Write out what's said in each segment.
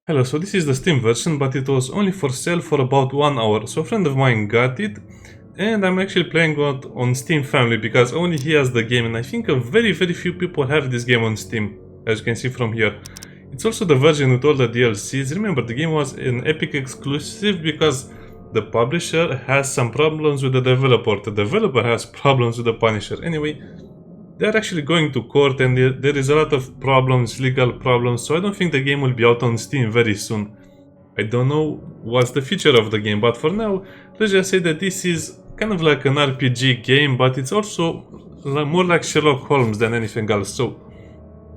Hello, so this is the Steam version, but it was only for sale for about 1 hour. So a friend of mine got it, and I'm actually playing it on Steam Family because only he has the game, and I think a very few people have this game on Steam, as you can see from here. It's also the version with all the DLCs. Remember, the game was an Epic exclusive because the publisher has some problems with the developer. The developer has problems with the publisher. Anyway, they're actually going to court and there is a lot of problems, legal problems, so I don't think the game will be out on Steam very soon. I don't know what's the future of the game, but for now, let's just say that this is kind of like an RPG game, but it's also more like Sherlock Holmes than anything else. So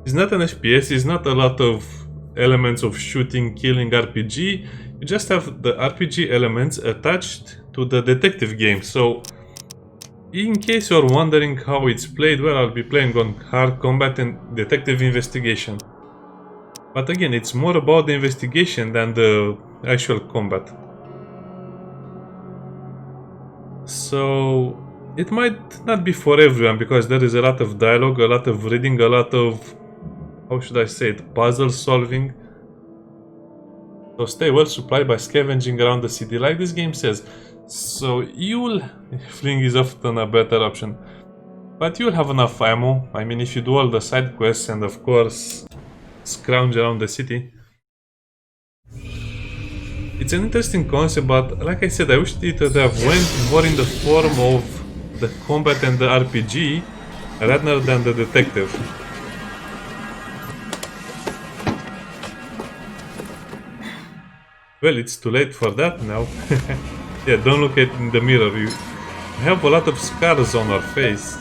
it's not an FPS, it's not a lot of elements of shooting, killing RPG. You just have the RPG elements attached to the detective game. So in case you're wondering how it's played, well, I'll be playing on hard combat and detective investigation. But again, it's more about the investigation than the actual combat. So it might not be for everyone because there is a lot of dialogue, a lot of reading, a lot of, how should I say it, puzzle solving. So stay well supplied by scavenging around the city, like this game says. So you'll... fleeing is often a better option. But you'll have enough ammo. I mean, if you do all the side quests and of course scrounge around the city. It's an interesting concept, but like I said, I wish it would have went more in the form of the combat and the RPG rather than the detective. Well, it's too late for that now. Yeah, don't look at in the mirror. We have a lot of scars on our face.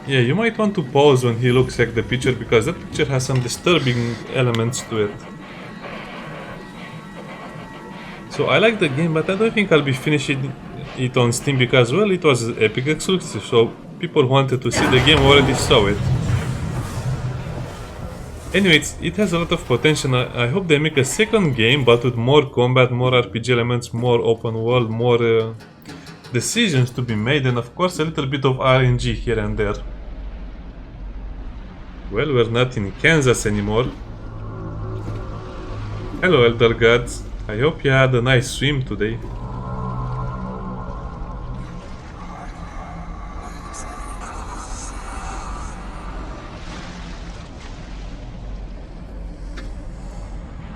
Yeah, you might want to pause when he looks at the picture because that picture has some disturbing elements to it. So I like the game, but I don't think I'll be finishing it on Steam because, well, it was Epic exclusive, so people who wanted to see the game already saw it. Anyway, it has a lot of potential. I hope they make a second game, but with more combat, more RPG elements, more open world, more decisions to be made, and of course a little bit of RNG here and there. Well, we're not in Kansas anymore. Hello, Elder Gods. I hope you had a nice swim today.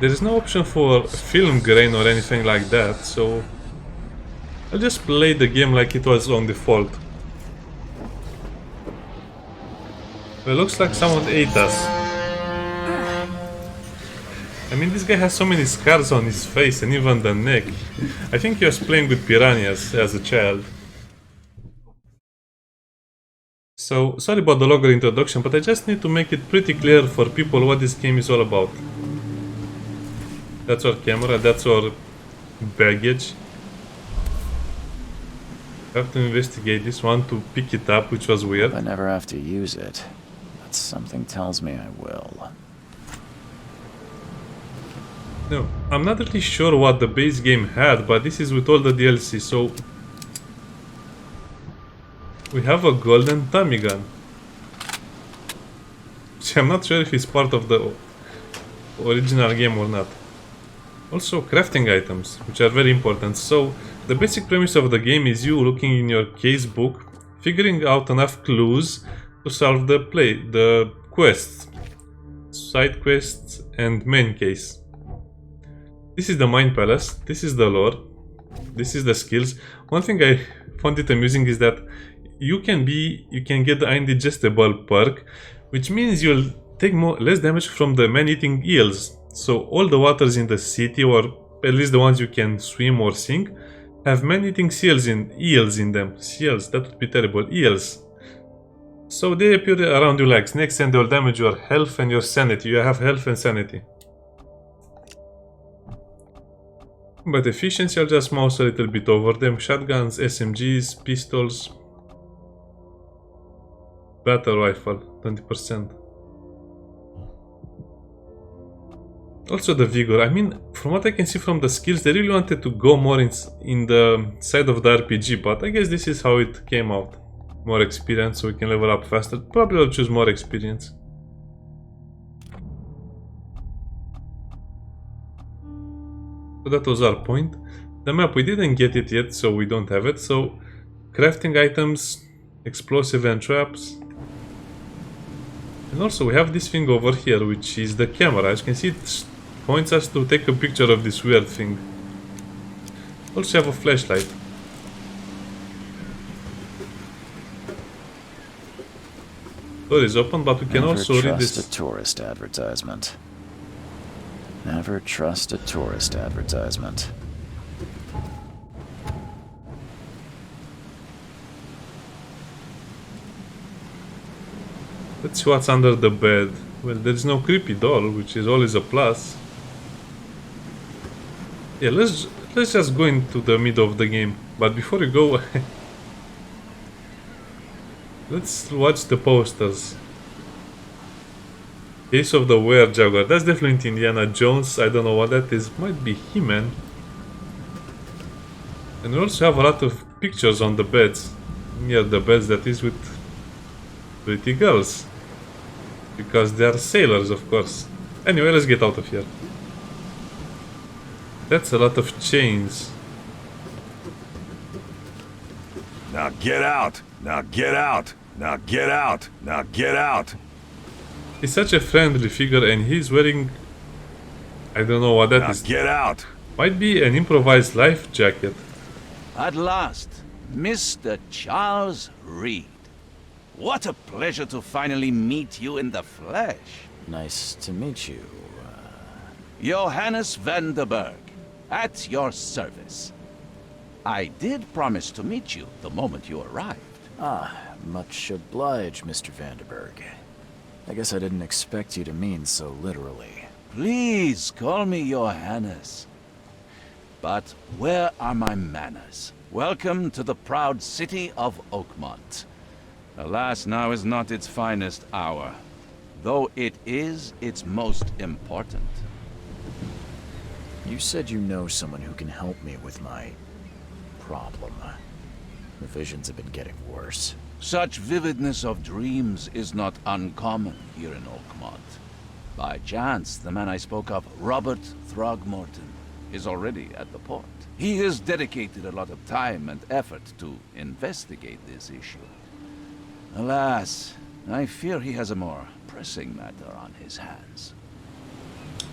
There is no option for film grain or anything like that, so I'll just play the game like it was on default. Well, looks like someone ate us. I mean, this guy has so many scars on his face and even the neck. I think he was playing with piranhas as a child. So, sorry about the longer introduction, but I just need to make it pretty clear for people what this game is all about. That's our camera, that's our baggage. I have to investigate this one to pick it up, which was weird. I never have to use it, but something tells me I will. No, I'm not really sure what the base game had, but this is with all the DLC, so... we have a golden Tommy gun. Which I'm not sure if it's part of the original game or not. Also crafting items, which are very important. So the basic premise of the game is you looking in your case book, figuring out enough clues to solve the quests, side quests and main case. This is the Mind Palace, this is the lore, this is the skills. One thing I found it amusing is that you can get the indigestible perk, which means you'll take less damage from the man-eating eels. So all the waters in the city, or at least the ones you can swim or sink, have man-eating eels in them. Seals, that would be terrible. Eels. So they appear around you like snakes and they'll damage your health and your sanity. You have health and sanity. But efficiency, I'll just mouse a little bit over them. Shotguns, SMGs, pistols. Battle rifle, 20%. Also the vigor. I mean, from what I can see from the skills, they really wanted to go more in the side of the RPG, but I guess this is how it came out. More experience so we can level up faster. Probably I'll choose more experience. So that was our point. The map, we didn't get it yet, so we don't have it. So crafting items, explosive and traps. And also we have this thing over here, which is the camera. As you can see, it points us to take a picture of this weird thing. Also have a flashlight. Door is open, but we can also read this. Never trust a tourist advertisement. Never trust a tourist advertisement. Let's see what's under the bed. Well, there's no creepy doll, which is always a plus. Yeah, let's just go into the middle of the game. But before we go, let's watch the posters. Case of the Were-Jaguar. That's definitely Indiana Jones. I don't know what that is. Might be He-Man. And we also have a lot of pictures on the beds. Near the beds, that is with pretty girls. Because they are sailors, of course. Anyway, let's get out of here. That's a lot of chains. Now get out! Now get out! Now get out! Now get out! He's such a friendly figure and he's wearing... I don't know what that Now is. get out! Might be an improvised life jacket. At last, Mr. Charles Reed. What a pleasure to finally meet you in the flesh. Nice to meet you. Johannes van der Berg, at your service. I did promise to meet you the moment you arrived. Much obliged, Mr. Vanderberg. I guess I didn't expect you to mean so literally. Please call me Johannes. But where are my manners? Welcome to the proud city of Oakmont. Alas, now is not its finest hour, though it is its most important. You said you know someone who can help me with my problem. The visions have been getting worse. Such vividness of dreams is not uncommon here in Oakmont. By chance, the man I spoke of, Robert Throgmorton, is already at the port. He has dedicated a lot of time and effort to investigate this issue. Alas, I fear he has a more pressing matter on his hands.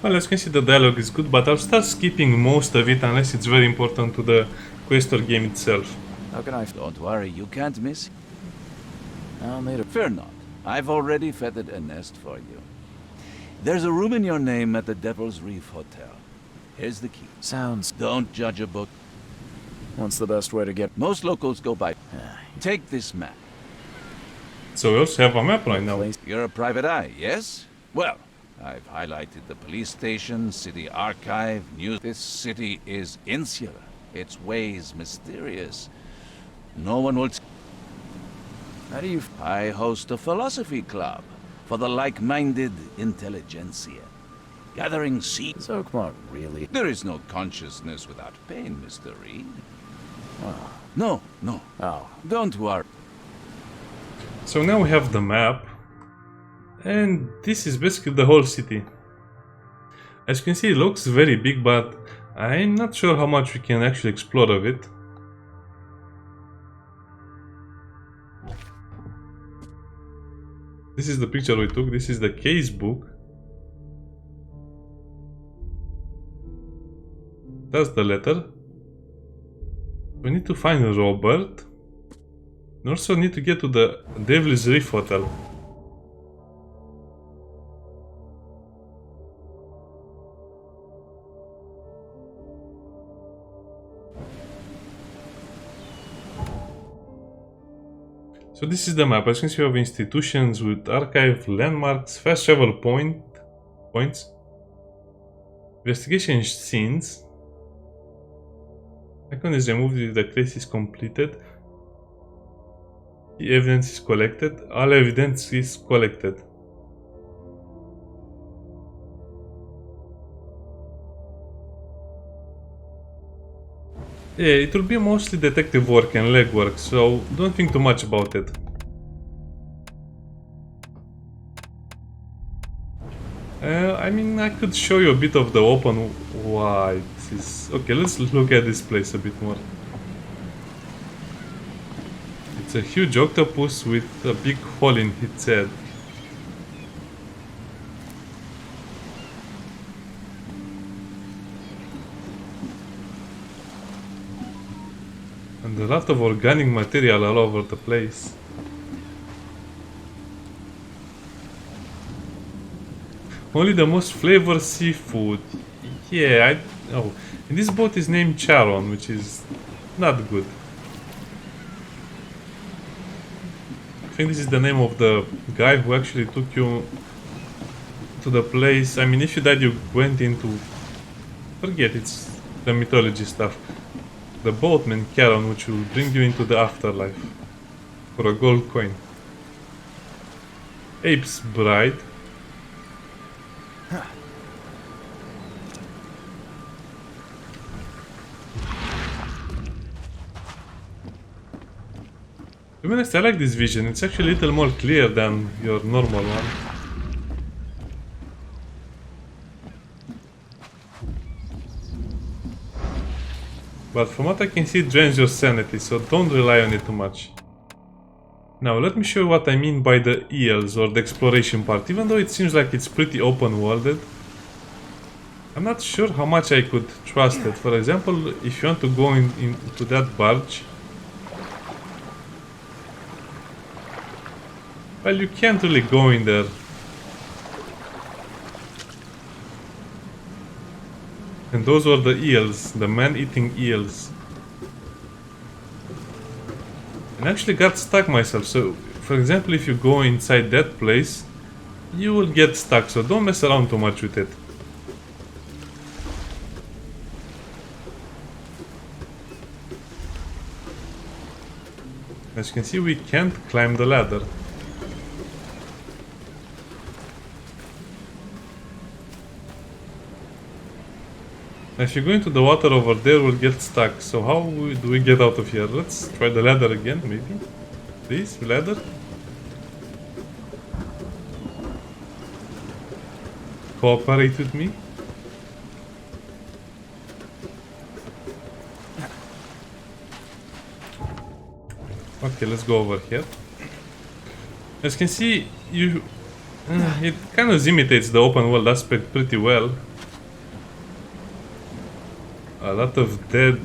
Well, as you can see, the dialogue is good, but I'll start skipping most of it unless it's very important to the quest or game itself. How can I... Don't worry, you can't miss. I'll need a... Fear not. I've already feathered a nest for you. There's a room in your name at the Devil's Reef Hotel. Here's the key. Sounds... Don't judge a book. What's the best way to get... Most locals go by. Take this map. So we also have a map right now. You're a private eye, yes? Well, I've highlighted the police station, city archive, news. This city is insular. Its ways mysterious. No one will... How do you... I host a philosophy club for the like-minded intelligentsia. Gathering seeds. Is Oakmont really... There is no consciousness without pain, Mr. Reed. Oh. No. Oh. Don't worry. So now we have the map. And this is basically the whole city. As you can see, it looks very big, but I'm not sure how much we can actually explore of it. This is the picture we took. This is the case book. That's the letter. We need to find Robert. We also need to get to the Devil's Reef Hotel. So this is the map. As you can see, we have institutions with archive, landmarks, fast travel points, investigation scenes. Icon is removed if the case is completed. The evidence is collected. All evidence is collected. Yeah, it will be mostly detective work and legwork, so don't think too much about it. I mean, I could show you a bit of the open wide. Okay, let's look at this place a bit more. It's a huge octopus with a big hole in its head. And a lot of organic material all over the place. Only the most flavored seafood. Yeah, oh. And this boat is named Charon, which is not good. I think this is the name of the guy who actually took you to the place. I mean, if you died, you went into... Forget, it's the mythology stuff. The boatman Charon, which will bring you into the afterlife for a gold coin. Ape's bride. To be honest, I like this vision. It's actually a little more clear than your normal one. But from what I can see, it drains your sanity, so don't rely on it too much. Now, let me show you what I mean by the eels, or the exploration part. Even though it seems like it's pretty open-worlded, I'm not sure how much I could trust it. For example, if you want to go into that barge, well, you can't really go in there. And those were the eels, the man-eating eels. And I actually got stuck myself, so for example, if you go inside that place, you will get stuck, so don't mess around too much with it. As you can see, we can't climb the ladder. If you go into the water over there, we'll get stuck. So how do we get out of here? Let's try the ladder again, maybe. Please, ladder. Cooperate with me. Okay, let's go over here. As you can see, it kind of imitates the open world aspect pretty well. A lot of dead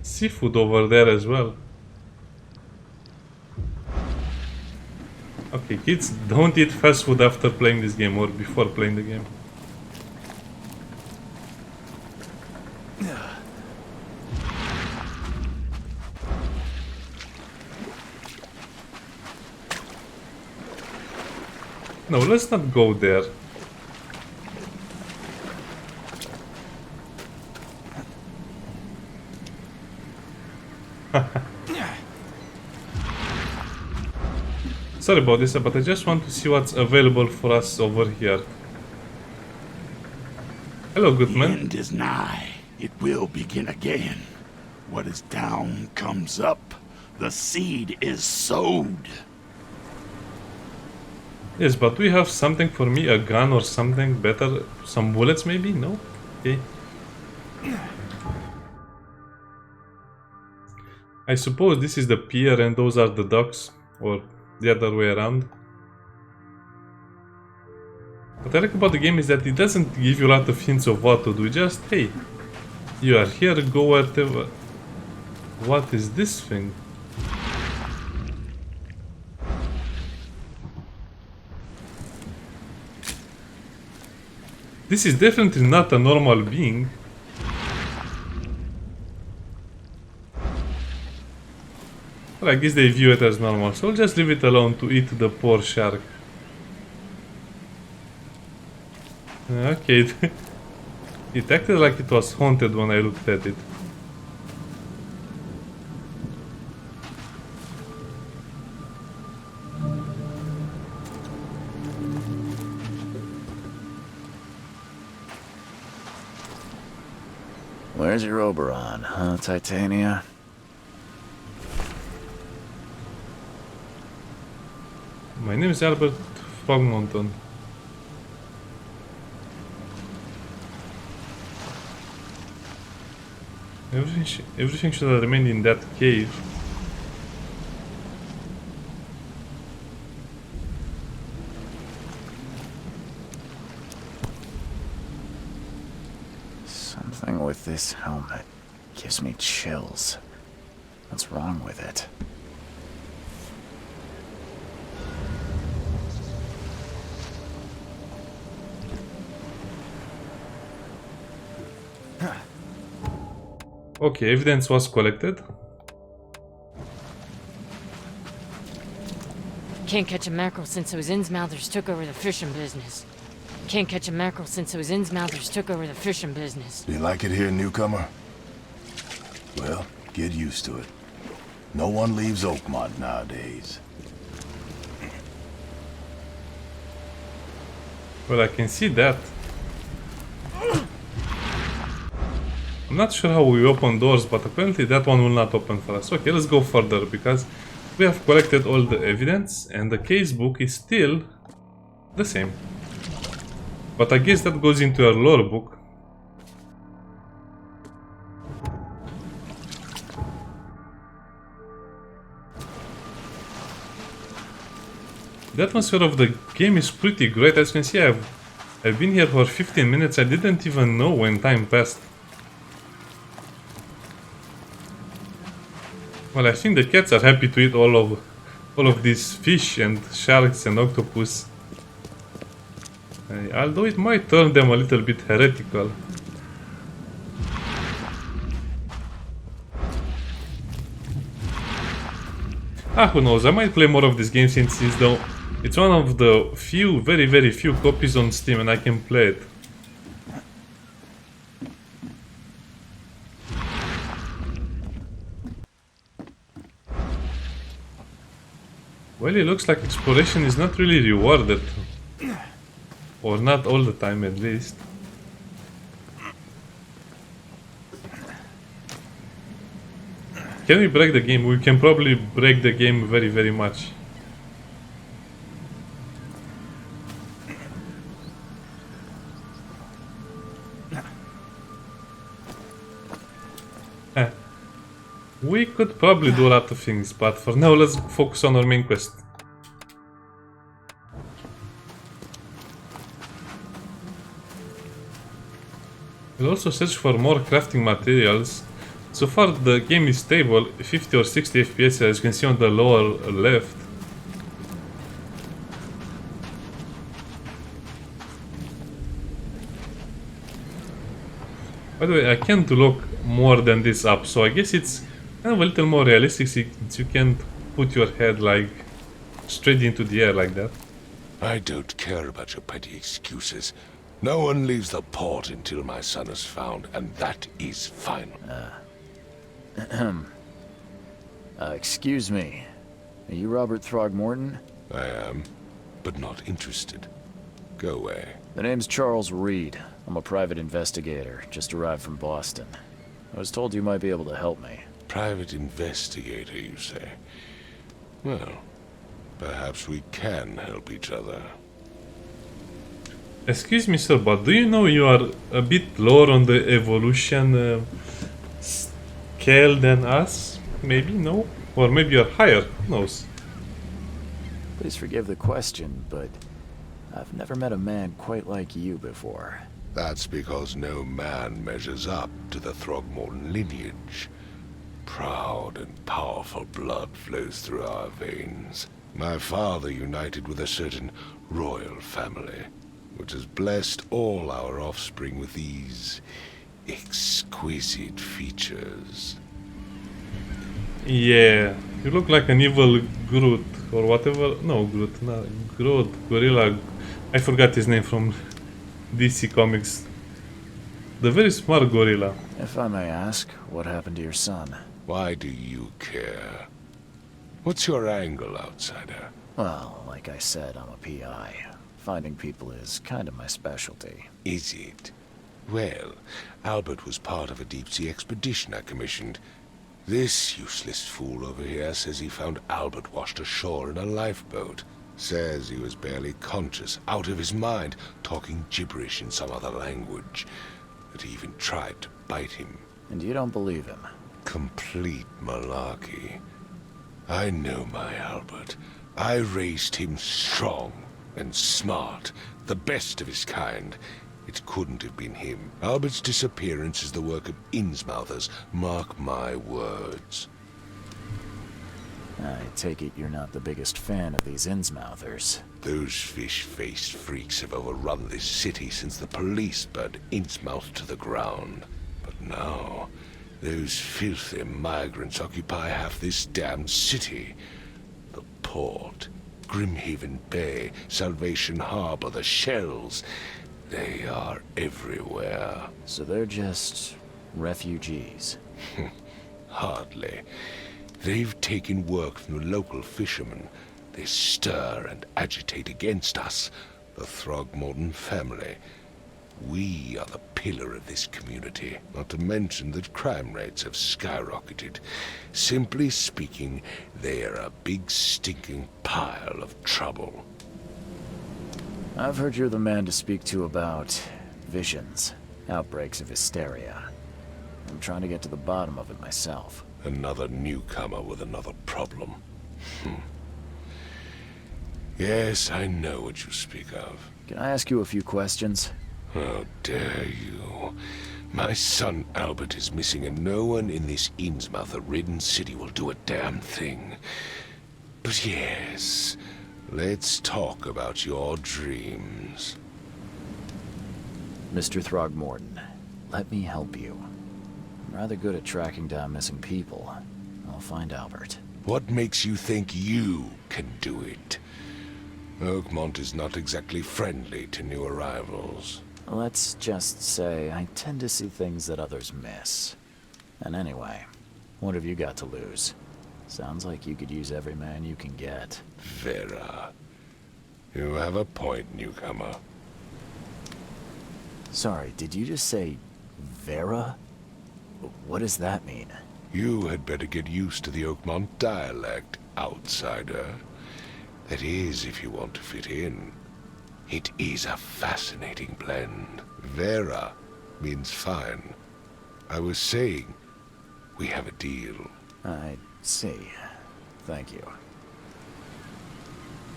seafood over there as well. Okay, kids, don't eat fast food after playing this game or before playing the game. No, let's not go there. Sorry about this, but I just want to see what's available for us over here. Hello, good The man. end is nigh. It will begin again. What is down comes up. The seed is sowed. Yes, but we have something for me, a gun or something better. Some bullets maybe? No? Okay. I suppose this is the pier and those are the docks, or the other way around. What I like about the game is that it doesn't give you a lot of hints of what to do, just hey, you are here, go wherever. What is this thing? This is definitely not a normal being. Well, I guess they view it as normal, so I'll just leave it alone to eat the poor shark. Okay, it acted like it was haunted when I looked at it. Where's your Oberon, huh, Titania? My name is Albert Throgmorton. Everything should have remained in that cave. Something with this helmet gives me chills. What's wrong with it? Okay, evidence was collected. Can't catch a mackerel since those Innsmouthers took over the fishing business. Can't catch a mackerel since those Innsmouthers took over the fishing business. You like it here, newcomer? Well, get used to it. No one leaves Oakmont nowadays. Well, I can see that. I'm not sure how we open doors, but apparently that one will not open for us. Okay, let's go further, because we have collected all the evidence and the case book is still the same. But I guess that goes into our lore book. The atmosphere of the game is pretty great. As you can see, I've been here for 15 minutes. I didn't even know when time passed. Well, I think the cats are happy to eat all of these fish and sharks and octopus. Although it might turn them a little bit heretical. Who knows, I might play more of this game since it's one of the few, very very few copies on Steam and I can play it. Well, it looks like exploration is not really rewarded. Or not all the time, at least. Can we break the game? We can probably break the game very, very much. We could probably do a lot of things, but for now let's focus on our main quest. We'll also search for more crafting materials. So far the game is stable, 50 or 60 FPS as you can see on the lower left. By the way, I can't look more than this up, so I guess it's kind of a little more realistic since you can't put your head like straight into the air like that. I don't care about your petty excuses. No one leaves the port until my son is found, and that is final. Excuse me. Are you Robert Throgmorton? I am, but not interested. Go away. The name's Charles Reed. I'm a private investigator, just arrived from Boston. I was told you might be able to help me. Private investigator, you say? Well, perhaps we can help each other. Excuse me sir, but do you know you are a bit lower on the evolution scale than us? Maybe, no? Or maybe you're higher, who knows? Please forgive the question, but I've never met a man quite like you before. That's because no man measures up to the Throgmorton lineage. Proud and powerful blood flows through our veins. My father united with a certain royal family, which has blessed all our offspring with these exquisite features. Yeah, you look like an evil Groot or whatever. No, Groot, no, Groot, Gorilla. I forgot his name from DC Comics. The very smart gorilla. If I may ask, what happened to your son? Why do you care? What's your angle, outsider? Well, like I said, I'm a PI. Finding people is kind of my specialty. Is it? Well, Albert was part of a deep-sea expedition I commissioned. This useless fool over here says he found Albert washed ashore in a lifeboat. Says he was barely conscious, out of his mind, talking gibberish in some other language. That he even tried to bite him. And you don't believe him? Complete malarkey. I know my Albert. I raised him strong and smart, the best of his kind. It couldn't have been him. Albert's disappearance is the work of Innsmouthers, mark my words. I take it you're not the biggest fan of these Innsmouthers. Those fish-faced freaks have overrun this city since the police burned Innsmouth to the ground. But now, those filthy migrants occupy half this damned city. The port, Grimhaven Bay, Salvation Harbor, the shells. They are everywhere. So they're just refugees? Hardly. They've taken work from the local fishermen. They stir and agitate against us, the Throgmorton family. We are the pillar of this community, not to mention that crime rates have skyrocketed. Simply speaking, they are a big stinking pile of trouble. I've heard you're the man to speak to about visions, outbreaks of hysteria. I'm trying to get to the bottom of it myself. Another newcomer with another problem. Yes, I know what you speak of. Can I ask you a few questions? How dare you? My son Albert is missing and no one in this Innsmouth-ridden city will do a damn thing. But yes, let's talk about your dreams. Mr. Throgmorton, let me help you. I'm rather good at tracking down missing people. I'll find Albert. What makes you think you can do it? Oakmont is not exactly friendly to new arrivals. Let's just say I tend to see things that others miss. And anyway, what have you got to lose? Sounds like you could use every man you can get. Vera. You have a point, newcomer. Sorry, did you just say Vera? What does that mean? You had better get used to the Oakmont dialect, outsider. That is, if you want to fit in. It is a fascinating blend. Vera means fine. I was saying, we have a deal. I see. Thank you.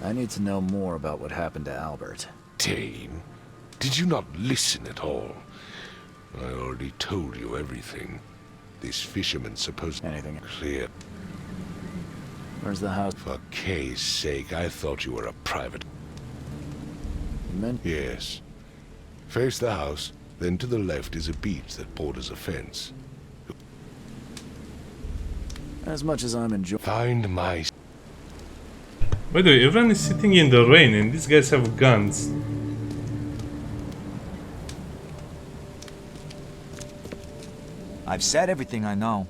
I need to know more about what happened to Albert. Dane, did you not listen at all? I already told you everything. This fisherman's supposed to Anything? clear. Where's the house? For Kay's sake, I thought you were a private. You meant? Yes. Face the house, then to the left is a beach that borders a fence. As much as I'm enjoying. Find my... By the way, everyone is sitting in the rain and these guys have guns. I've said everything I know.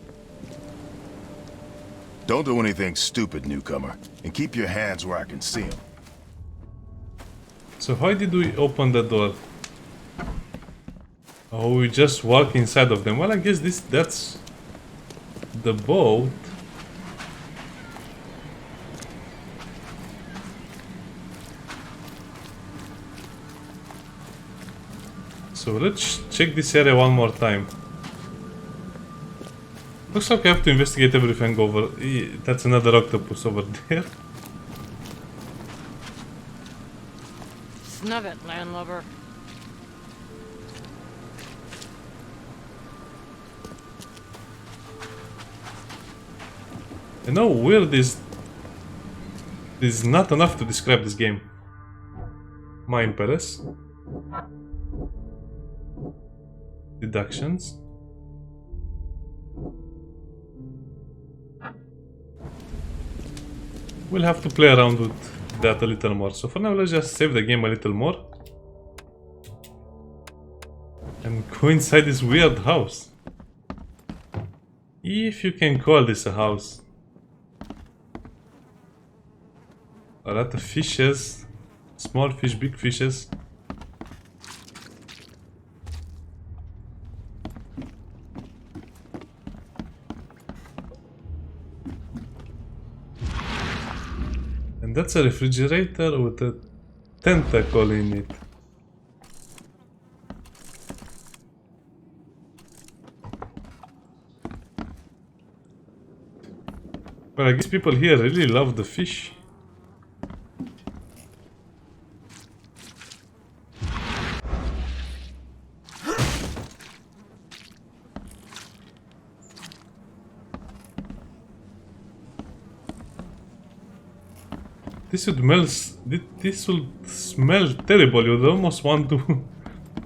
Don't do anything stupid, newcomer. And keep your hands where I can see them. So how did we open the door? Oh, we just walk inside of them. Well, I guess that's the boat. So let's check this area one more time. Looks like I have to investigate everything over. That's another octopus over there. Snug it, landlubber. I know weird is not enough to describe this game. Mind palace. Deductions. We'll have to play around with that a little more. So for now, let's just save the game a little more. And go inside this weird house. If you can call this a house. A lot of fishes. Small fish, big fishes. That's a refrigerator with a tentacle in it. Well, I guess people here really love the fish. This would smell terrible. You'd almost want to,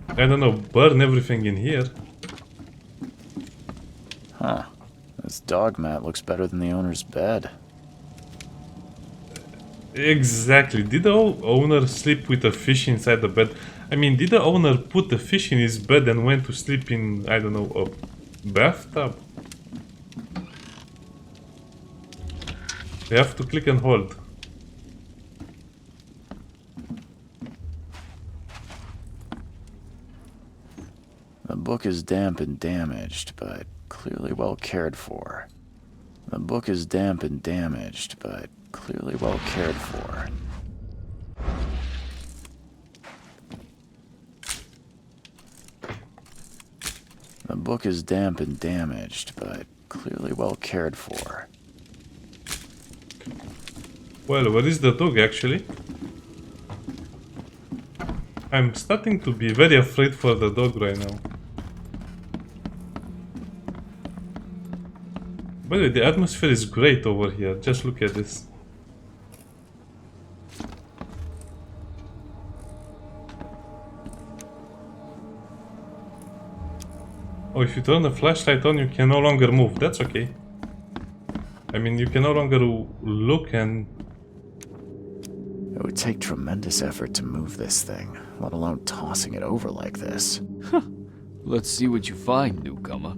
I don't know, burn everything in here. Huh. This dog mat looks better than the owner's bed. Exactly. Did the owner sleep with a fish inside the bed? I mean, did the owner put the fish in his bed and went to sleep in, I don't know, a bathtub? You have to click and hold. The book is damp and damaged, but clearly well cared for. The book is damp and damaged, but clearly well cared for. The book is damp and damaged, but clearly well cared for. Well, where is the dog actually? I'm starting to be very afraid for the dog right now. By the way, the atmosphere is great over here. Just look at this. Oh, if you turn the flashlight on, you can no longer move. That's okay. I mean, you can no longer look and... It would take tremendous effort to move this thing, let alone tossing it over like this. Let's see what you find, newcomer.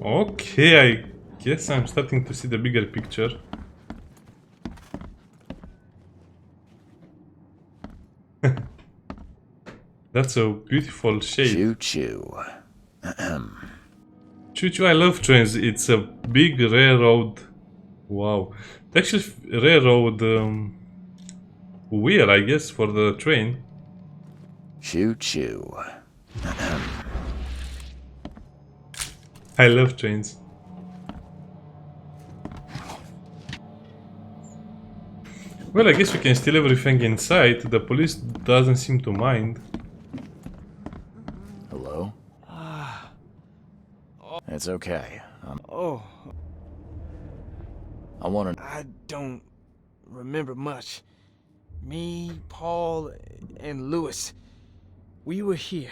Okay, I guess I'm starting to see the bigger picture. That's a beautiful shape. Choo-choo. Choo-choo, I love trains. It's a big railroad. Wow. It's actually railroad wheel, I guess, for the train. Choo-choo. I love trains. Well, I guess we can steal everything inside. The police doesn't seem to mind. Hello? It's okay. I want to... I don't remember much. Me, Paul, and Lewis, we were here.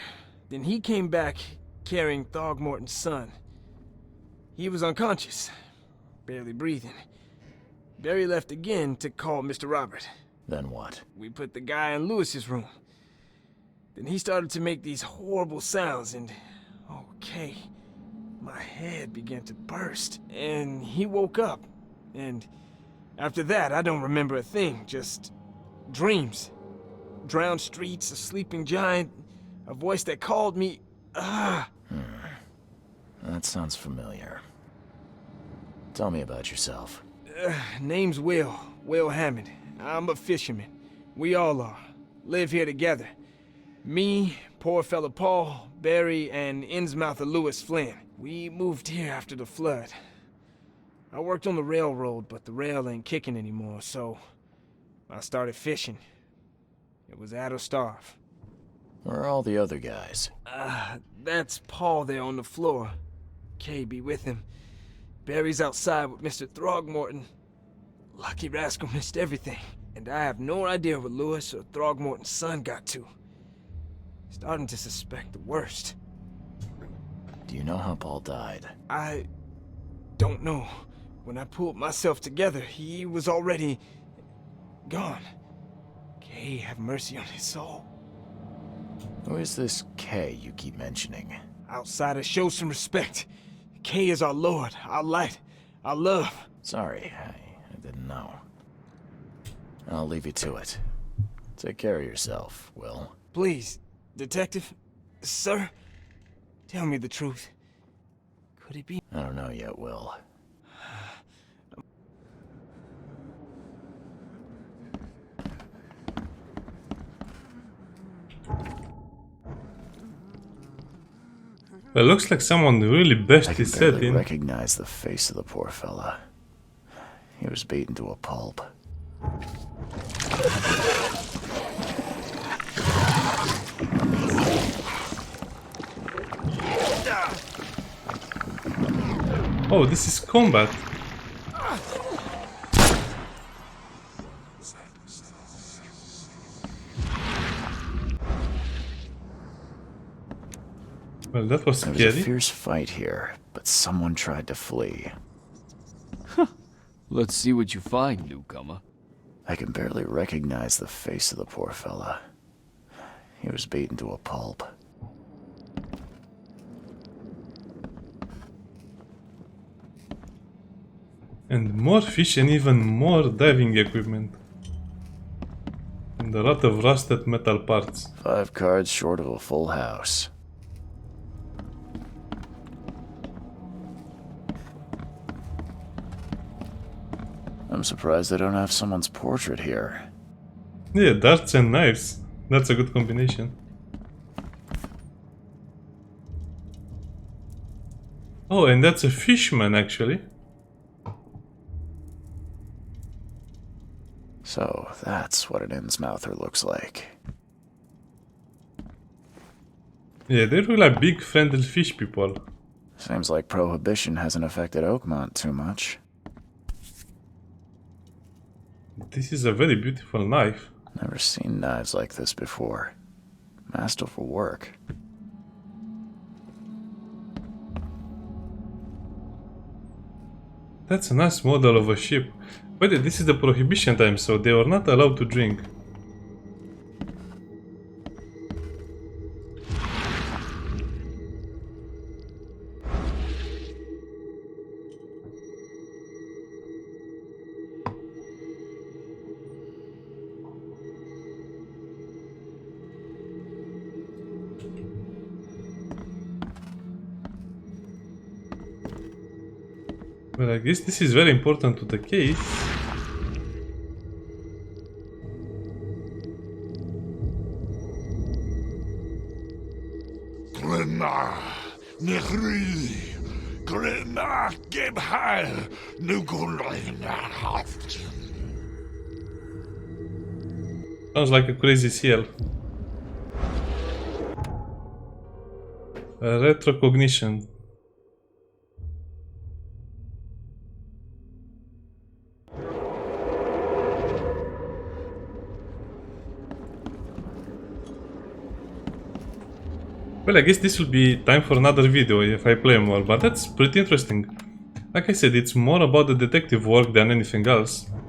Then he came back carrying Throgmorton's son. He was unconscious, barely breathing. Barry left again to call Mr. Robert. Then what? We put the guy in Lewis's room. Then he started to make these horrible sounds and... okay, my head began to burst. And he woke up. And after that, I don't remember a thing, just dreams. Drowned streets, a sleeping giant, a voice that called me... That sounds familiar. Tell me about yourself. Name's Will Hammond. I'm a fisherman. We all are. Live here together. Me, poor fella Paul, Barry, and Innsmouther Lewis Flynn. We moved here after the flood. I worked on the railroad, but the rail ain't kicking anymore, so I started fishing. It was at or starve. Where are all the other guys? That's Paul there on the floor. Kay be with him. Barry's outside with Mr. Throgmorton. Lucky rascal missed everything. And I have no idea what Lewis or Throgmorton's son got to. Starting to suspect the worst. Do you know how Paul died? I don't know. When I pulled myself together, he was already gone. Kay have mercy on his soul. Who is this Kay you keep mentioning? Outsiders, show some respect. Kay is our lord, our light, our love. Sorry, I didn't know. I'll leave you to it. Take care of yourself, Will. Please, Detective, sir, tell me the truth. Could it be? I don't know yet, Will. It looks like someone really bashed I can his head barely in. recognize the face of the poor fella. He was beaten to a pulp. Oh, this is combat. Well, that was There was a scary. fierce fight here, but someone tried to flee. Let's see what you find, newcomer. I can barely recognize the face of the poor fella. He was beaten to a pulp. And more fish and even more diving equipment. And a lot of rusted metal parts. 5 cards short of a full house. I'm surprised they don't have someone's portrait here. Yeah, darts and knives. That's a good combination. Oh, and that's a fishman actually. So, that's what an Innsmouther looks like. Yeah, they look like big friendly fish people. Seems like Prohibition hasn't affected Oakmont too much. This is a very beautiful knife. Never seen knives like this before. Masterful work. That's a nice model of a ship. But this is the Prohibition time, so they were not allowed to drink. Well, I guess this is very important to the case. Sounds like a crazy seal. Retrocognition. Well, I guess this will be time for another video if I play more, but that's pretty interesting. Like I said, it's more about the detective work than anything else.